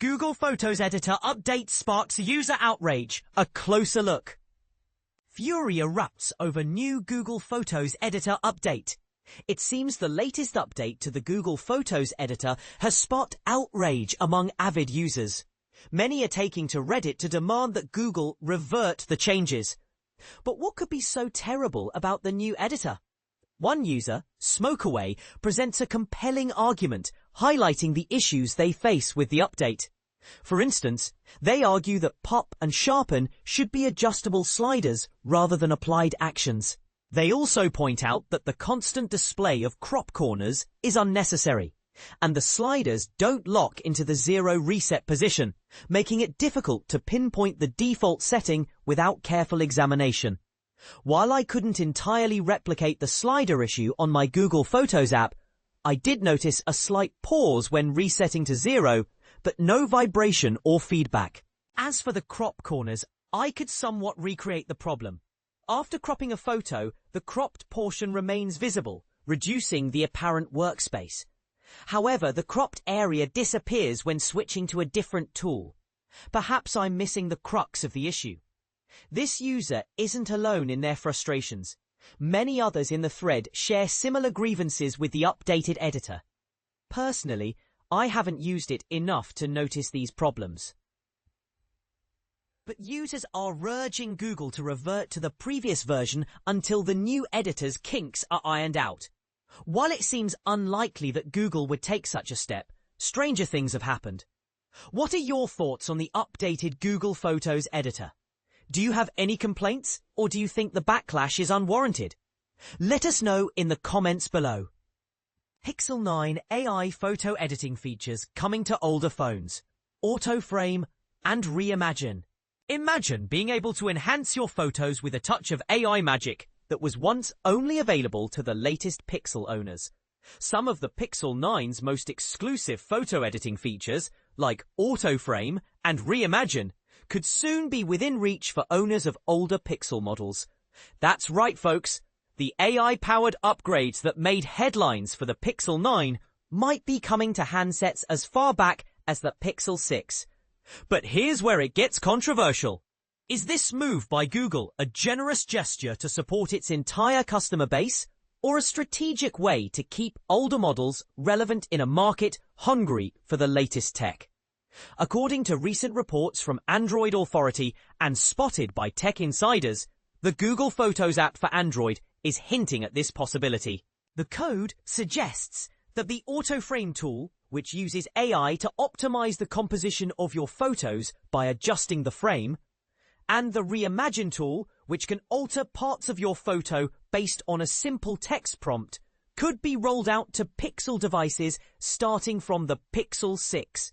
Google Photos Editor update sparks user outrage. A closer look. Fury erupts over new Google Photos Editor update. It seems the latest update to the Google Photos Editor has sparked outrage among avid users. Many are taking to Reddit to demand that Google revert the changes. But what could be so terrible about the new editor? One user, Smokeaway, presents a compelling argument, highlighting the issues they face with the update. For instance, they argue that pop and sharpen should be adjustable sliders rather than applied actions. They also point out that the constant display of crop corners is unnecessary, and the sliders don't lock into the zero reset position, making it difficult to pinpoint the default setting without careful examination. While I couldn't entirely replicate the slider issue on my Google Photos app, I did notice a slight pause when resetting to 0, but no vibration or feedback. As for the crop corners, I could somewhat recreate the problem. After cropping a photo, the cropped portion remains visible, reducing the apparent workspace. However, the cropped area disappears when switching to a different tool. Perhaps I'm missing the crux of the issue. This user isn't alone in their frustrations. Many others in the thread share similar grievances with the updated editor. Personally, I haven't used it enough to notice these problems. But users are urging Google to revert to the previous version until the new editor's kinks are ironed out. While it seems unlikely that Google would take such a step, stranger things have happened. What are your thoughts on the updated Google Photos Editor? Do you have any complaints, or do you think the backlash is unwarranted? Let us know in the comments below. Pixel 9 AI photo editing features coming to older phones. Auto Frame and Reimagine. Imagine being able to enhance your photos with a touch of AI magic that was once only available to the latest Pixel owners. Some of the Pixel 9's most exclusive photo editing features, like Auto Frame and Reimagine, could soon be within reach for owners of older Pixel models. That's right, folks. The AI-powered upgrades that made headlines for the Pixel 9 might be coming to handsets as far back as the Pixel 6. But here's where it gets controversial. Is this move by Google a generous gesture to support its entire customer base, or a strategic way to keep older models relevant in a market hungry for the latest tech? According to recent reports from Android Authority and spotted by tech insiders, the Google Photos app for Android is hinting at this possibility. The code suggests that the Auto Frame tool, which uses AI to optimize the composition of your photos by adjusting the frame, and the Reimagine tool, which can alter parts of your photo based on a simple text prompt, could be rolled out to Pixel devices starting from the Pixel 6.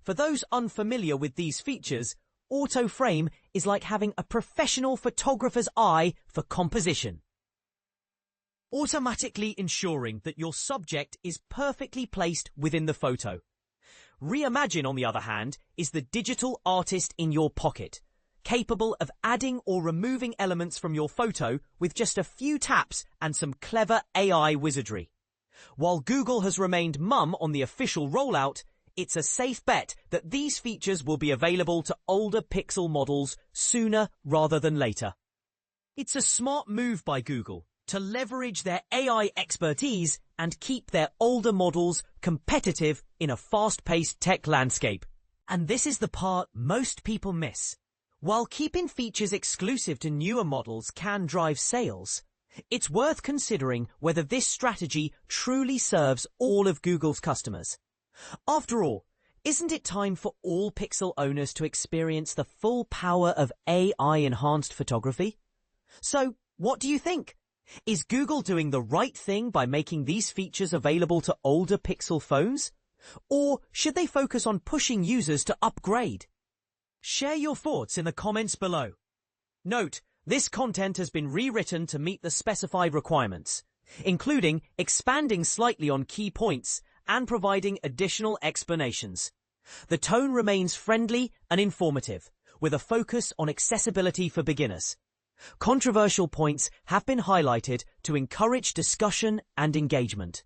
For those unfamiliar with these features, Auto Frame is like having a professional photographer's eye for composition. Automatically ensuring that your subject is perfectly placed within the photo. Reimagine, on the other hand, is the digital artist in your pocket, capable of adding or removing elements from your photo with just a few taps and some clever AI wizardry. While Google has remained mum on the official rollout, it's a safe bet that these features will be available to older Pixel models sooner rather than later. It's a smart move by Google to leverage their AI expertise and keep their older models competitive in a fast-paced tech landscape. And this is the part most people miss. While keeping features exclusive to newer models can drive sales, it's worth considering whether this strategy truly serves all of Google's customers. After all, isn't it time for all Pixel owners to experience the full power of AI-enhanced photography? So, what do you think? Is Google doing the right thing by making these features available to older Pixel phones? Or should they focus on pushing users to upgrade? Share your thoughts in the comments below. Note, this content has been rewritten to meet the specified requirements, including expanding slightly on key points and providing additional explanations. The tone remains friendly and informative, with a focus on accessibility for beginners. Controversial points have been highlighted to encourage discussion and engagement.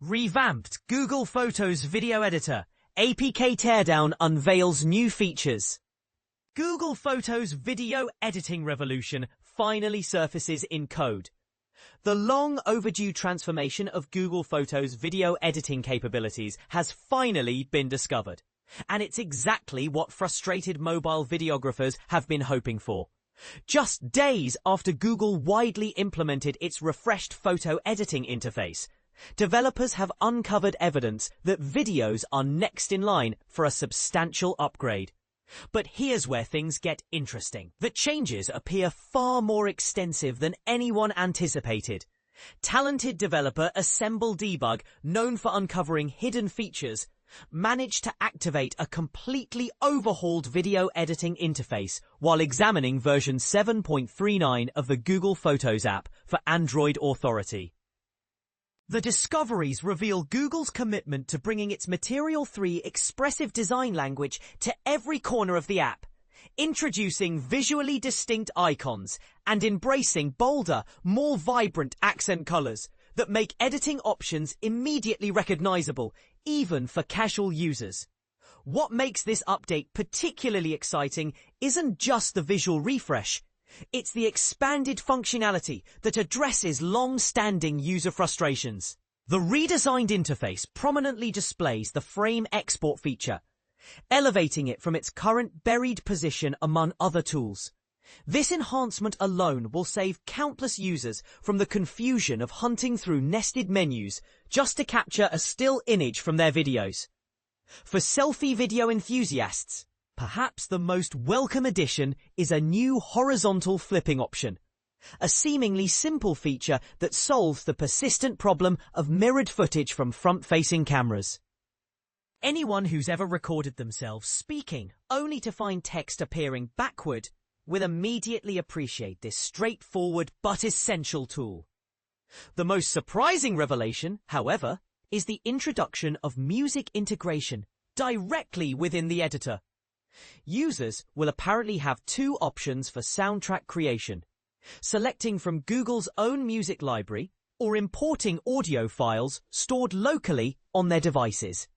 Revamped Google Photos Video Editor. APK Teardown unveils new features. Google Photos video editing revolution finally surfaces in code. The long overdue transformation of Google Photos video editing capabilities has finally been discovered. And it's exactly what frustrated mobile videographers have been hoping for. Just days after Google widely implemented its refreshed photo editing interface, developers have uncovered evidence that videos are next in line for a substantial upgrade. But here's where things get interesting. The changes appear far more extensive than anyone anticipated. Talented developer Assemble Debug, known for uncovering hidden features, managed to activate a completely overhauled video editing interface while examining version 7.39 of the Google Photos app for Android Authority. The discoveries reveal Google's commitment to bringing its Material 3 expressive design language to every corner of the app, introducing visually distinct icons and embracing bolder, more vibrant accent colors that make editing options immediately recognizable, even for casual users. What makes this update particularly exciting isn't just the visual refresh. It's the expanded functionality that addresses long-standing user frustrations. The redesigned interface prominently displays the frame export feature, elevating it from its current buried position among other tools. This enhancement alone will save countless users from the confusion of hunting through nested menus just to capture a still image from their videos. For selfie video enthusiasts, perhaps the most welcome addition is a new horizontal flipping option, a seemingly simple feature that solves the persistent problem of mirrored footage from front-facing cameras. Anyone who's ever recorded themselves speaking only to find text appearing backward will immediately appreciate this straightforward but essential tool. The most surprising revelation, however, is the introduction of music integration directly within the editor. Users will apparently have two options for soundtrack creation: selecting from Google's own music library or importing audio files stored locally on their devices.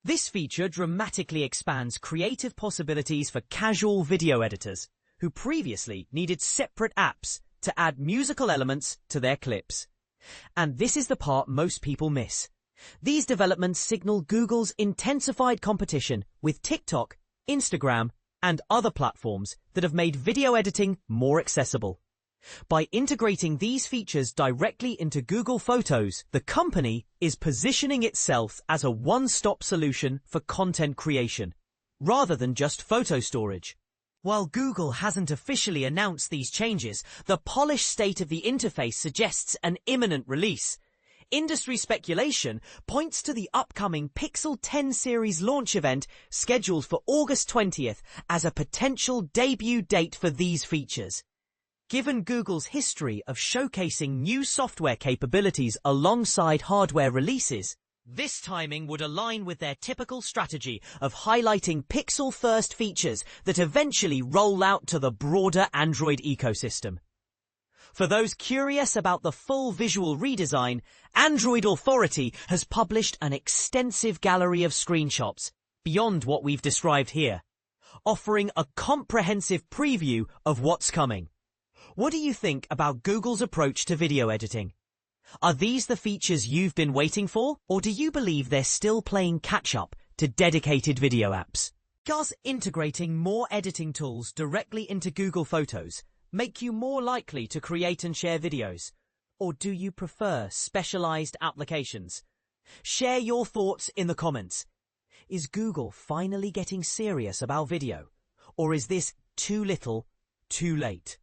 This feature dramatically expands creative possibilities for casual video editors who previously needed separate apps to add musical elements to their clips. And this is the part most people miss. These developments signal Google's intensified competition with TikTok, Instagram, and other platforms that have made video editing more accessible. By integrating these features directly into Google Photos, the company is positioning itself as a one-stop solution for content creation, rather than just photo storage. While Google hasn't officially announced these changes, the polished state of the interface suggests an imminent release. Industry speculation points to the upcoming Pixel 10 series launch event scheduled for August 20th as a potential debut date for these features. Given Google's history of showcasing new software capabilities alongside hardware releases, this timing would align with their typical strategy of highlighting Pixel-first features that eventually roll out to the broader Android ecosystem. For those curious about the full visual redesign, Android Authority has published an extensive gallery of screenshots beyond what we've described here, offering a comprehensive preview of what's coming. What do you think about Google's approach to video editing? Are these the features you've been waiting for, or do you believe they're still playing catch-up to dedicated video apps? Does integrating more editing tools directly into Google Photos make you more likely to create and share videos? Or do you prefer specialized applications? Share your thoughts in the comments. Is Google finally getting serious about video? Or is this too little, too late?